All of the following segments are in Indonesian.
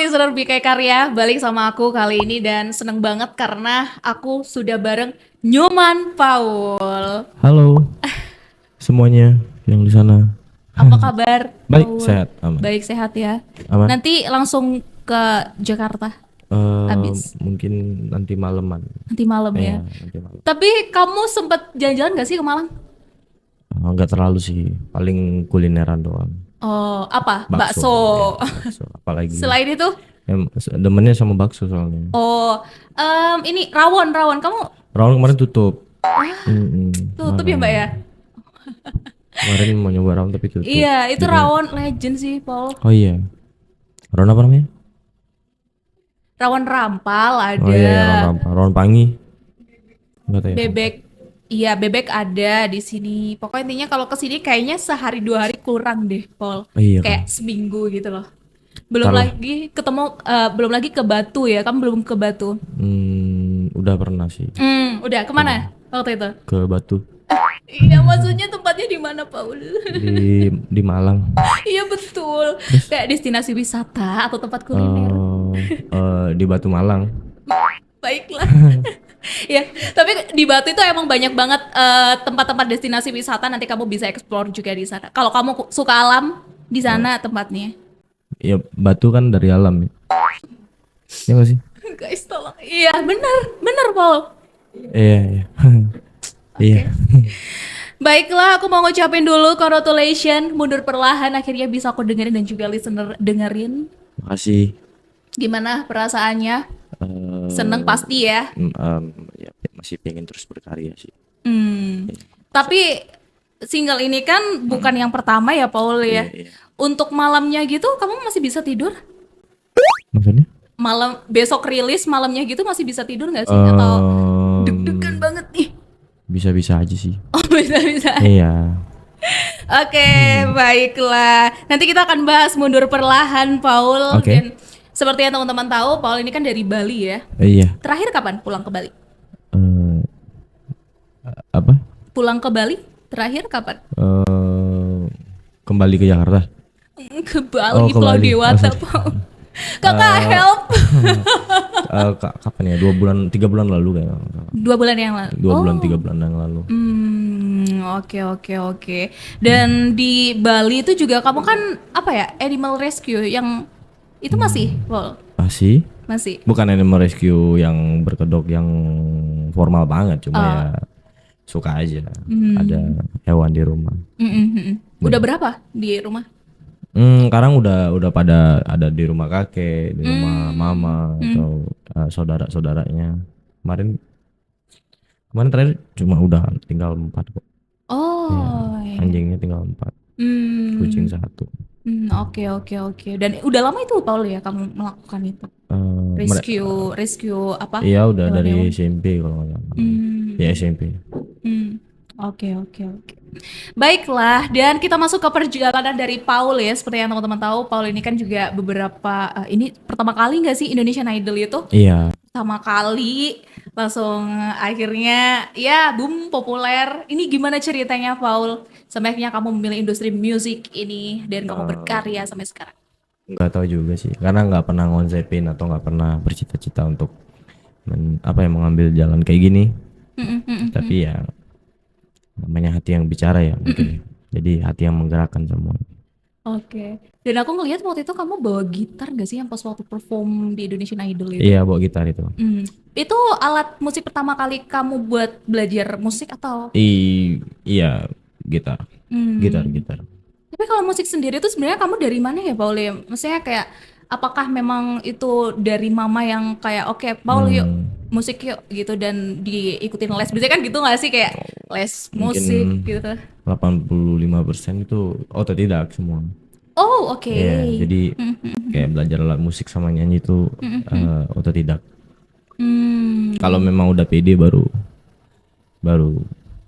listener BK Karya, balik sama aku kali ini dan seneng banget karena aku sudah bareng Nyoman Paul. Halo semuanya yang di sana. Apa kabar, Baik, Paul? sehat, aman. Baik, sehat ya. Aman. Nanti langsung ke Jakarta abis Mungkin nanti malaman. nanti malam ya. Nanti malam. Tapi kamu sempet jalan-jalan gak sih ke Malang? Nggak terlalu sih, paling kulineran doang. Oh, apa? Bakso. Bakso. Bakso. Apalagi Selain itu, demennya sama bakso soalnya. oh, ini rawon. Kamu Rawon kemarin tutup. tutup ya, Mbak ya? Kemarin mau nyoba rawon tapi tutup. Iya, itu Jadi- rawon legend sih, Paul. Oh iya. Rawon apa namanya? Rawon rampal ada. Oh iya, rawon rampah. Rawon pangi. Nggak tahu ya. Bebek, iya bebek ada di sini. Pokoknya intinya kalau ke sini kayaknya sehari 2 hari kurang deh, Paul. Oh iya Kayak kan. seminggu gitu loh. Belum Ntar lah. lagi ketemu, belum lagi ke Batu ya. Kamu belum ke Batu? Udah pernah sih Udah kemana waktu itu? ke Batu Iya, maksudnya tempatnya di mana, Paul? di Malang. Iya betul. Kayak destinasi wisata atau tempat kuliner. Di Batu Malang. Baiklah. Ya, tapi di Batu itu emang banyak banget tempat-tempat destinasi wisata. Nanti kamu bisa explore juga di sana. Kalau kamu suka alam, di sana tempatnya. Ya Batu kan dari alam ya. Ya nggak sih? Guys, tolong. Iya, benar, Paul. Iya, iya. Iya. Baiklah, aku mau ngucapin dulu congratulations, mundur perlahan akhirnya bisa aku dengerin dan juga listener dengerin. Makasih. Gimana perasaannya? Eh, Seneng pasti ya. Ya, masih pengen terus berkarya sih. Tapi single ini kan bukan yang pertama ya, Paul ya. Iya. Untuk malamnya gitu, kamu masih bisa tidur? Maksudnya? Malam besok rilis malamnya gitu masih bisa tidur nggak sih? Atau deg-degan banget nih? Bisa-bisa aja sih. Oh, bisa-bisa. Iya. Oke, baiklah. Nanti kita akan bahas mundur perlahan, Paul. Oke. Dan seperti yang teman-teman tahu, Paul ini kan dari Bali ya. Iya. Terakhir kapan pulang ke Bali? Eh, apa? Pulang ke Bali? Terakhir kapan? Kembali ke Jakarta. Ke Bali, Oh, ke Pulau Bali. Dewata, Oh, sorry. Paul. Kakak help. Kapan ya? 3 bulan lalu kayaknya. 2 bulan yang lalu. 3 bulan yang lalu. Oke. Dan di Bali itu juga kamu kan apa ya? Animal rescue yang itu masih, Paul? Masih? Masih. Bukan animal rescue yang berkedok yang formal banget, cuma ya suka aja ada hewan di rumah. Udah berapa di rumah? Sekarang udah pada ada di rumah kakek, di rumah mama atau saudara-saudaranya. Kemarin terakhir cuma udah tinggal 4 kok. Oh, iya. Anjingnya tinggal 4, kucing 1. Oke. Dan udah lama itu Paul ya kamu melakukan itu? Rescue apa? Iya udah dari Hewan-hewan. SMP kalau nggak salah. Ya SMP. Oke. Baiklah, dan kita masuk ke perjalanan dari Paul ya. Seperti yang teman-teman tahu, Paul ini kan juga beberapa ini pertama kali nggak sih Indonesian Idol itu? Iya. Pertama kali langsung akhirnya ya boom populer. Ini gimana ceritanya Paul? Sampai akhirnya kamu memilih industri musik ini dan kamu berkarya sampai sekarang. Nggak tahu juga sih, karena nggak pernah ngonsepin atau nggak pernah bercita-cita untuk mengambil jalan kayak gini. Tapi ya namanya hati yang bicara ya mungkin. Jadi hati yang menggerakkan semua. Oke. Dan aku ngelihat waktu itu kamu bawa gitar gak sih yang pas waktu perform di Indonesian Idol itu? Iya, bawa gitar itu. Itu alat musik pertama kali kamu buat belajar musik atau? Iya, gitar. Gitar. Tapi kalau musik sendiri itu sebenarnya kamu dari mana ya Paul ya? Maksudnya kayak apakah memang itu dari mama yang kayak oke Paul yuk musik yuk gitu dan diikutin les? Biasanya kan gitu gak sih kayak les musik gitu? 85% itu otodidak semua. Oh oke. Iya, jadi kayak belajar alat musik sama nyanyi itu otodidak. Kalau memang udah pede baru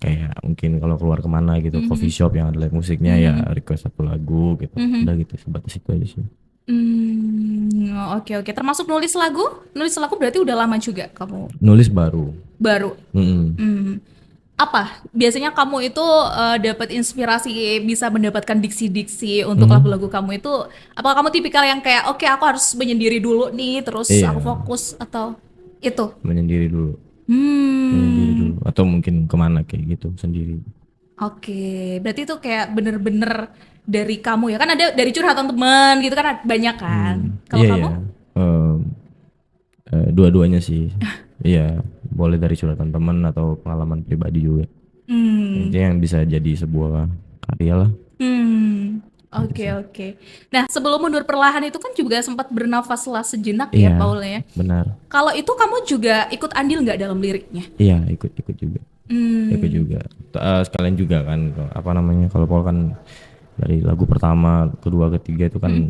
kayak mungkin kalau keluar kemana gitu, coffee shop yang ada live musiknya ya request satu lagu gitu. Udah gitu, sebatas itu aja sih. Oke. Termasuk nulis lagu? Nulis lagu berarti udah lama juga kamu Nulis baru. baru. Mm-mm. apa biasanya kamu itu dapat inspirasi bisa mendapatkan diksi-diksi untuk lagu-lagu kamu itu, apakah kamu tipikal yang kayak oke aku harus menyendiri dulu nih terus aku Iya, fokus atau itu? menyendiri dulu, menyendiri Hmm, dulu, atau mungkin kemana kayak gitu sendiri. oke. Berarti itu kayak bener-bener dari kamu ya kan, ada dari curhatan teman gitu kan banyak kan. Kalau Iya kamu? ya, dua-duanya sih. Iya, boleh dari curhatan teman atau pengalaman pribadi juga. Hmm. Intinya yang bisa jadi sebuah karya lah. Hmm, Gitu oke sih. oke. Nah, sebelum mundur perlahan itu kan juga sempat bernafaslah sejenak ya, Iya, Paul ya. benar. Kalau itu kamu juga ikut andil nggak dalam liriknya? Iya, ikut-ikut juga. Ikut Hmm, juga. Sekalian juga kan, apa namanya, kalau Paul kan dari lagu pertama, kedua, ketiga itu kan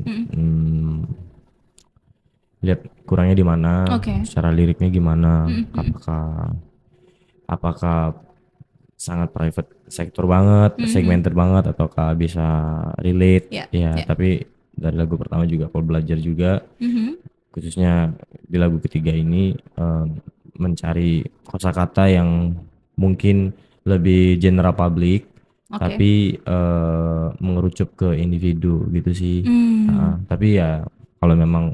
lihat kurangnya di mana, oke. secara liriknya gimana, apakah apakah sangat private sektor banget, segmented banget, ataukah bisa relate. Ya, Ya, ya. tapi dari lagu pertama juga Paul belajar juga, Mhm, khususnya di lagu ketiga ini mencari kosakata yang mungkin lebih general public, oke. tapi mengerucut ke individu gitu sih. Hmm, Tapi ya kalau memang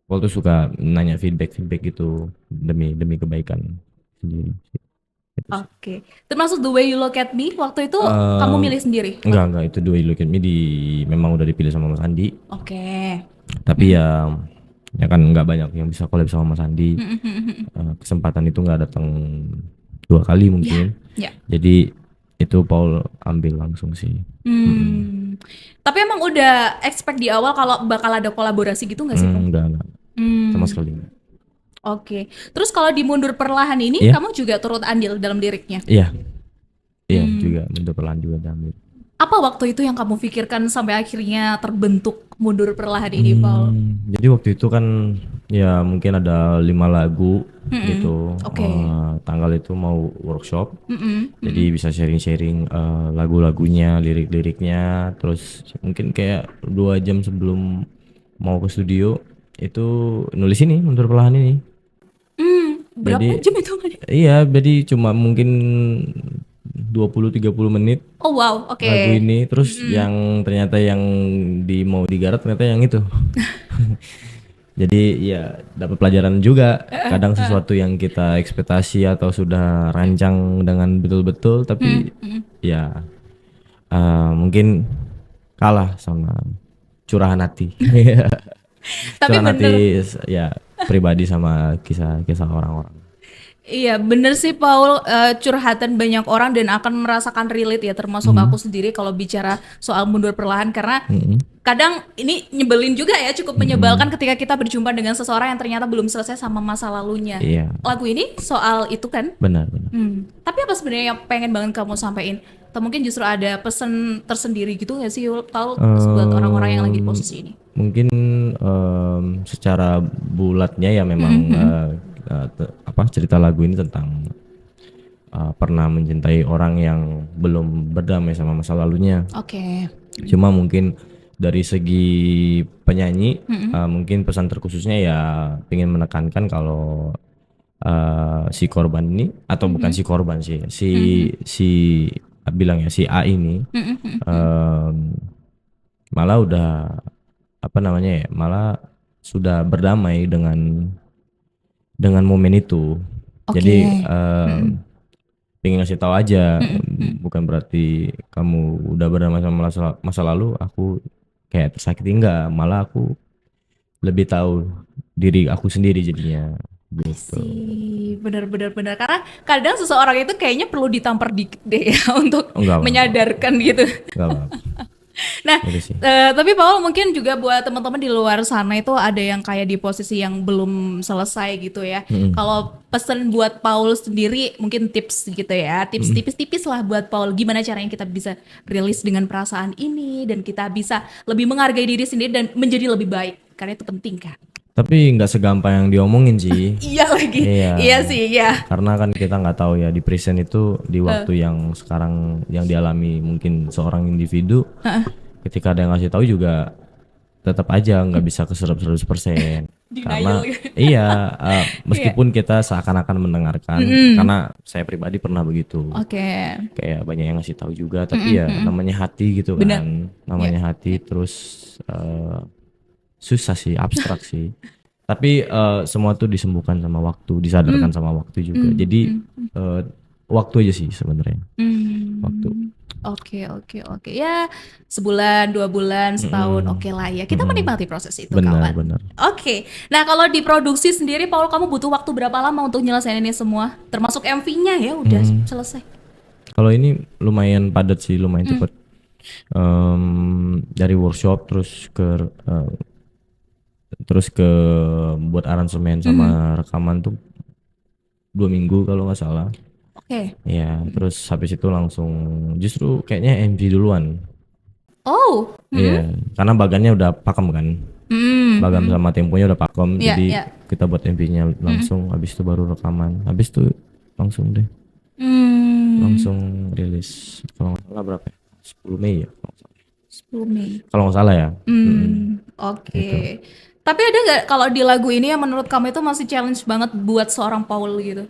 Paul tuh suka nanya feedback gitu demi demi kebaikan sendiri. Itu sih. oke. Termasuk The Way You Look at Me waktu itu kamu Em, milih sendiri? enggak itu dua Look at Me memang udah dipilih sama Mas Andi, Oke. tapi ya kan nggak banyak yang bisa collab sama Mas Andi. Kesempatan itu nggak datang dua kali Ya, mungkin, ya. jadi itu Paul ambil langsung sih. Hmm. Tapi emang udah expect di awal kalau bakal ada kolaborasi gitu nggak sih, Paul? Enggak sama Hmm. sekali enggak. Oke. Terus kalau di mundur perlahan ini Iya, kamu juga turut andil dalam liriknya? iya, iya Hmm. juga bentuk perlahan juga diambil. Apa waktu itu yang kamu pikirkan sampai akhirnya terbentuk mundur perlahan ini, Paul? Jadi waktu itu kan ya mungkin ada 5 lagu Mm-mm. gitu. Oke. Tanggal itu mau workshop, Mm-mm. jadi Mm-mm. bisa sharing-sharing lagu-lagunya, lirik-liriknya. Terus mungkin kayak 2 jam sebelum mau ke studio itu nulis ini mundur perlahan ini. Berapa Jadi jam itu? iya, jadi cuma mungkin 20-30 menit Oh wow, oke. lagu ini. Terus yang ternyata yang mau digarap ternyata yang itu. Jadi ya dapat pelajaran juga, kadang sesuatu yang kita ekspektasi atau sudah rancang dengan betul-betul, tapi ya mungkin kalah sama curahan hati. Tapi Curahan bener, hati ya pribadi sama kisah-kisah orang-orang. iya bener sih Paul, curhatan banyak orang dan akan merasakan relate ya, termasuk aku sendiri kalau bicara soal mundur perlahan, karena kadang ini nyebelin juga ya, cukup menyebalkan ketika kita berjumpa dengan seseorang yang ternyata belum selesai sama masa lalunya. Iya, Lagu ini soal itu kan? benar-benar. Tapi apa sebenarnya yang pengen banget kamu sampaikan? Atau mungkin justru ada pesan tersendiri gitu nggak sih, Paul, buat orang-orang yang lagi di posisi ini? Mungkin secara bulatnya ya memang cerita lagu ini tentang pernah mencintai orang yang belum berdamai sama masa lalunya. Oke. Cuma mungkin dari segi penyanyi, mungkin pesan terkhususnya ya ingin menekankan kalau si korban ini, atau bukan si korban sih, si bilang ya si A ini em, malah udah apa namanya ya, malah sudah berdamai dengan momen itu. Jadi Oke. pengen ngasih tahu aja, bukan berarti kamu udah berdamai sama masa lalu aku kayak tersakiti, enggak, malah aku lebih tahu diri aku sendiri jadinya gitu. Sih, benar-benar benar. Karena kadang seseorang itu kayaknya perlu ditampar dikit deh ya untuk Oh, enggak apa-apa, menyadarkan gitu. enggak apa-apa. Nah, Itu sih. tapi Paul mungkin juga buat teman-teman di luar sana itu ada yang kayak di posisi yang belum selesai gitu ya. Kalau pesan buat Paul sendiri mungkin tips gitu ya. Tips tipis-tipis lah buat Paul. Gimana caranya kita bisa rilis dengan perasaan ini dan kita bisa lebih menghargai diri sendiri dan menjadi lebih baik. Karena itu penting kan. Tapi nggak segampang yang diomongin sih. Iya lagi. Iya. Iya sih, iya. Karena kan kita nggak tahu ya di present itu di waktu yang sekarang yang dialami mungkin seorang individu, ketika ada yang ngasih tahu juga tetap aja nggak bisa keserap 100%. Karena Denial. iya, Iya. meskipun kita seakan-akan mendengarkan, karena saya pribadi pernah begitu. Oke. Kayak banyak yang ngasih tahu juga, tapi ya namanya hati gitu Bener. kan, Ya. namanya hati. Terus susah sih, abstrak sih. Tapi semua tuh disembuhkan sama waktu, disadarkan sama waktu juga. Jadi waktu aja sih sebenarnya, waktu. Oke, oke, oke. Ya, sebulan, 2 bulan, setahun, oke lah ya. Kita menikmati proses itu, Benar, kawan. benar. Oke. Nah, kalau diproduksi sendiri, Paul, kamu butuh waktu berapa lama untuk nyelesain ini semua? Termasuk MV-nya ya, udah selesai. Kalau ini lumayan padat sih, lumayan cepet. Dari workshop terus ke buat aransemen sama rekaman tuh 2 minggu kalau nggak salah. Oke. Ya, terus habis itu langsung justru kayaknya MV duluan. Oh. Iya, karena bagannya udah pakem kan. Bagam sama temponya udah pakem, Ya, jadi ya. kita buat MV-nya langsung, habis itu baru rekaman. Habis itu langsung deh, langsung rilis. Kalau nggak salah berapa ya? 10 Mei ya. 10 Mei. Kalau nggak salah ya. Oke. Gitu. Tapi ada nggak kalau di lagu ini yang menurut kamu itu masih challenge banget buat seorang Paul gitu?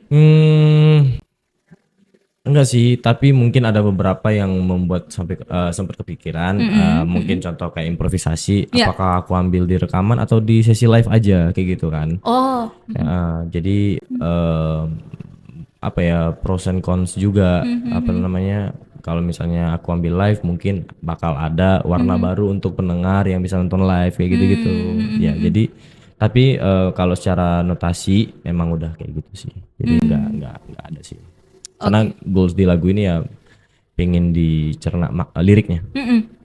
Enggak sih, tapi mungkin ada beberapa yang membuat sampai sempat kepikiran, mungkin contoh kayak improvisasi, Ya. apakah aku ambil di rekaman atau di sesi live aja kayak gitu kan. Oh. Jadi apa ya, pros and cons juga, apa namanya, kalau misalnya aku ambil live mungkin bakal ada warna baru untuk pendengar yang bisa nonton live kayak gitu-gitu. Ya, jadi tapi kalau secara notasi memang udah kayak gitu sih. Jadi nggak ada sih. Karena goals di lagu ini ya pengen dicerna liriknya.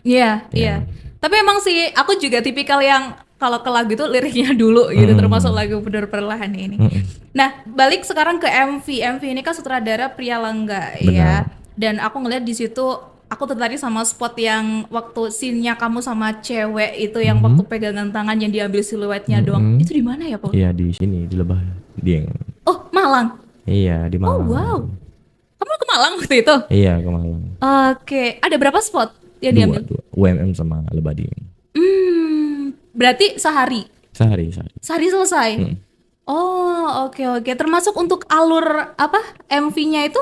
Iya, iya. Tapi emang sih aku juga tipikal yang kalau ke lagu itu liriknya dulu gitu, termasuk lagu Bener Perlahan ini. Nah, balik sekarang ke MV. MV ini kan sutradara Priyalangga ya. Dan aku ngeliat di situ aku tertarik sama spot yang waktu scene-nya kamu sama cewek itu yang waktu pegangan tangan yang diambil siluetnya doang. Itu di mana ya, Paul? Iya, di sini di Lebah Dieng. Oh, Malang. Iya, di Oh, Malang. wow. Kamu ke Malang waktu itu? Iya, ke Malang. Oke, ada berapa spot yang diambil? Dua, UMM sama Lebah Dieng. Berarti sehari? Sehari. Sehari selesai? Oh, oke, oke. Termasuk untuk alur apa MV-nya itu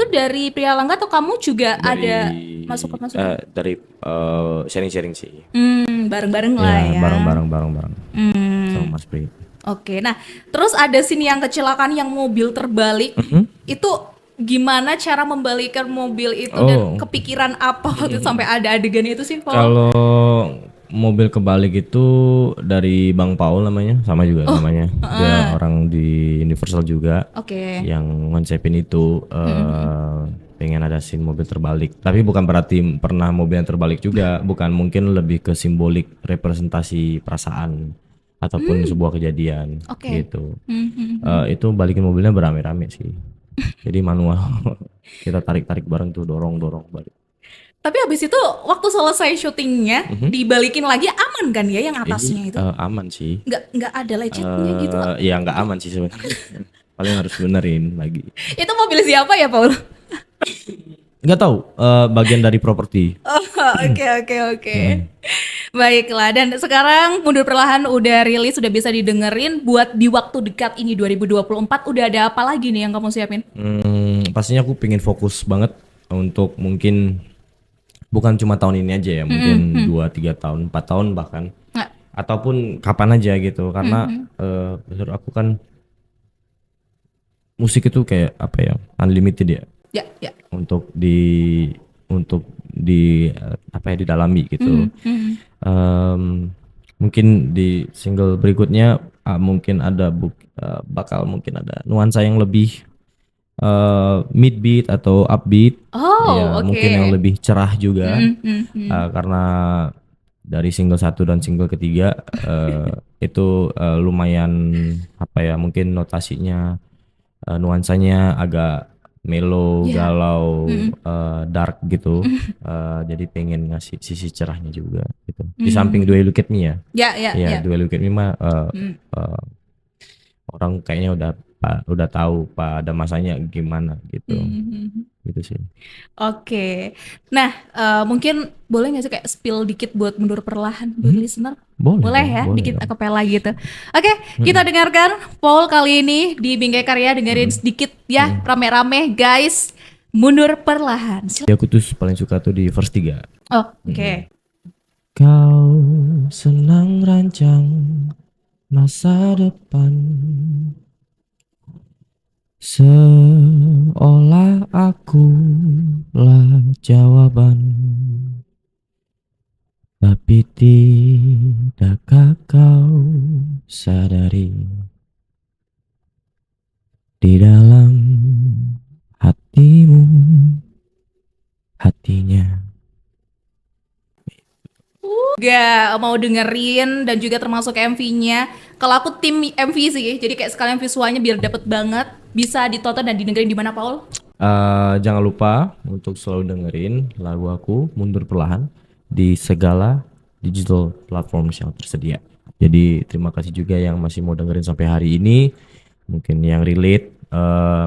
dari Priyalangga atau kamu juga ada masukan-masukan? Dari sharing-sharing sih. Bareng-bareng lah Ya, ya. bareng-bareng sama Mas Pri. Oke, nah terus ada sini yang kecelakaan yang mobil terbalik. Itu gimana cara membalikan mobil itu dan kepikiran apa waktu itu sampai ada adegan itu sih, Paul? Kalau mobil kebalik itu dari Bang Paul namanya, sama juga namanya. Dia orang di Universal juga. Oke. Yang ngonsepin itu pengen ada scene mobil terbalik. Tapi bukan berarti pernah mobil yang terbalik juga, bukan, mungkin lebih ke simbolik representasi perasaan ataupun sebuah kejadian gitu. Itu balikin mobilnya beramai-ramai sih. Jadi manual. Kita tarik-tarik bareng tuh, dorong balik. Tapi habis itu waktu selesai syutingnya dibalikin lagi aman kan ya yang atasnya itu? Aman sih. Nggak ada lecetnya gitu. Ya nggak aman sih sebenarnya. Paling harus benerin lagi. Itu mobil siapa ya, Paul? Nggak tahu, bagian dari properti. Oke. Baiklah, dan sekarang Mundur Perlahan udah rilis, sudah bisa didengerin. Buat di waktu dekat ini 2024 udah ada apa lagi nih yang kamu siapin? Pastinya aku pengen fokus banget untuk mungkin bukan cuma tahun ini aja ya, mungkin 2-3 tahun, 4 tahun bahkan. Ataupun kapan aja gitu, karena menurut aku kan musik itu kayak apa ya, unlimited ya. Ya. Untuk apa ya, didalami gitu. Mungkin di single berikutnya mungkin ada bakal mungkin ada nuansa yang lebih mid beat atau upbeat. Mungkin yang lebih cerah juga. Karena dari single 1 dan single ketiga itu lumayan apa ya, mungkin notasinya nuansanya agak mellow, galau, dark gitu. Jadi pengen ngasih sisi cerahnya juga gitu. Di samping Do You Look At Me ya. Ya. Do You Look At Me mah orang kayaknya udah udah tahu pada masanya gimana gitu. Gitu sih. Oke. Nah, mungkin boleh nggak sih kayak spill dikit buat mundur perlahan buat listener? Boleh ya, boleh dikit dong. akapela gitu. Oke, kita dengarkan Paul kali ini di Bingkai Karya, dengerin sedikit ya, rame-rame guys. Mundur perlahan. Ya, aku tuh paling suka tuh di verse 3. Oh, oke. Kau senang rancang masa depan, seolah akulah jawaban. Tapi tidakkah kau sadari di dalam hatimu hatinya. Gak mau dengerin dan juga termasuk MV-nya. Kalau aku tim MV sih, jadi kayak sekalian visualnya biar dapet banget. Bisa ditonton dan didengerin di mana, Paul? Jangan lupa untuk selalu dengerin lagu aku Mundur Perlahan di segala digital platform yang tersedia. Jadi terima kasih juga yang masih mau dengerin sampai hari ini. Mungkin yang relate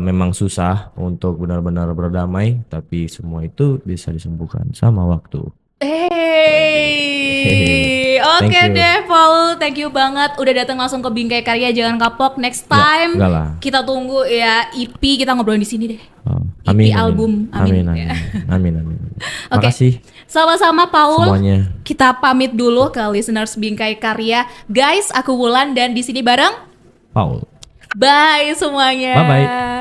memang susah untuk benar-benar berdamai, tapi semua itu bisa disembuhkan sama waktu. Hey, Thank oke you. deh Paul, thank you banget udah datang langsung ke Bingkai Karya, jangan kapok. Next time Enggak lah. kita tunggu ya EP, kita ngobrolin di sini deh. Oh, EP album, amin. Amin. Oke. Makasih Sama-sama Paul. semuanya. Kita pamit dulu ke listeners Bingkai Karya. Guys, aku Wulan dan di sini bareng Paul. bye semuanya. Bye-bye.